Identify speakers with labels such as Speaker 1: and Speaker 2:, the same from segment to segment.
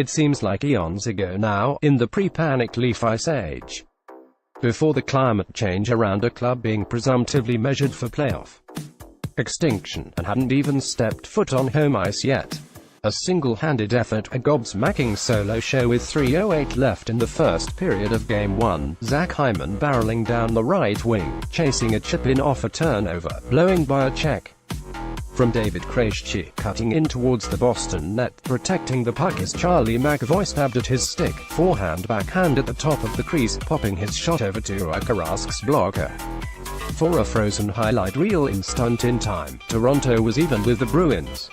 Speaker 1: It seems like eons ago now, in the pre-panic leaf ice age. Before the climate change around a club being presumptively measured for playoff extinction, and hadn't even stepped foot on home ice yet. A single-handed effort, a gobsmacking solo show with 3:08 left in the first period of Game 1, Zach Hyman barreling down the right wing, chasing a chip-in off a turnover, blowing by a check from David Krejci, cutting in towards the Boston net, protecting the puck as Charlie McAvoy stabbed at his stick, forehand backhand at the top of the crease, popping his shot over to Karask's blocker. For a frozen highlight reel instant in time, Toronto was even with the Bruins.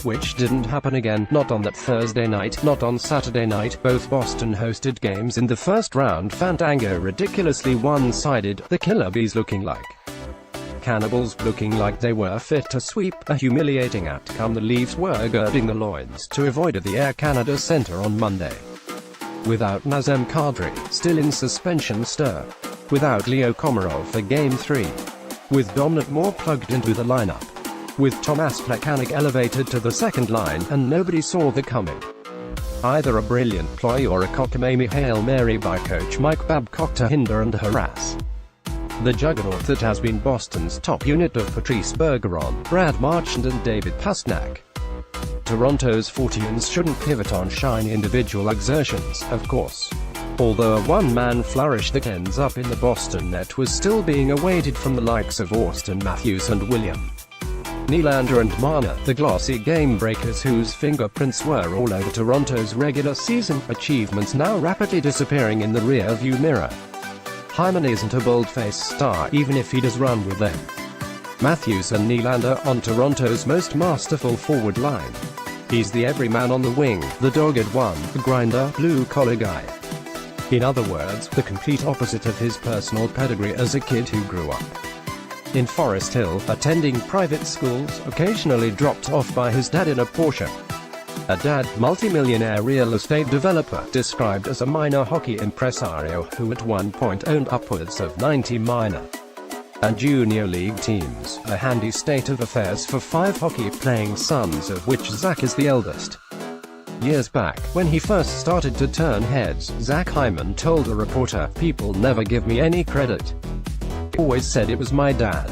Speaker 1: Which didn't happen again, not on that Thursday night, not on Saturday night. Both Boston hosted games in the first round Fandango ridiculously one-sided, the Killer Bees looking like cannibals, looking like they were fit to sweep, a humiliating outcome. The Leafs were girding the loins to avoid the Air Canada Centre on Monday. Without Nazem Kadri, still in suspension stir. Without Leo Komarov for Game 3. With Dominic Moore plugged into the lineup. With Tomas Plekanec elevated to the second line, and nobody saw the coming. Either a brilliant ploy or a cockamamie Hail Mary by coach Mike Babcock to hinder and harass the juggernaut that has been Boston's top unit of Patrice Bergeron, Brad Marchand and David Pastrnak. Toronto's fortunes shouldn't pivot on shiny individual exertions, of course. Although a one-man flourish that ends up in the Boston net was still being awaited from the likes of Austin Matthews and William Nylander and Marner, the glossy game-breakers whose fingerprints were all over Toronto's regular season achievements now rapidly disappearing in the rear-view mirror. Hyman isn't a bold-faced star, even if he does run with them. Matthews and Nylander on Toronto's most masterful forward line. He's the everyman on the wing, the dogged one, the grinder, blue-collar guy. In other words, the complete opposite of his personal pedigree as a kid who grew up in Forest Hill, attending private schools, occasionally dropped off by his dad in a Porsche. A dad, multimillionaire real estate developer, described as a minor hockey impresario, who at one point owned upwards of 90 minor and junior league teams, a handy state of affairs for 5 hockey-playing sons, of which Zach is the eldest. Years back, when he first started to turn heads, Zach Hyman told a reporter, "People never give me any credit. Always said it was my dad.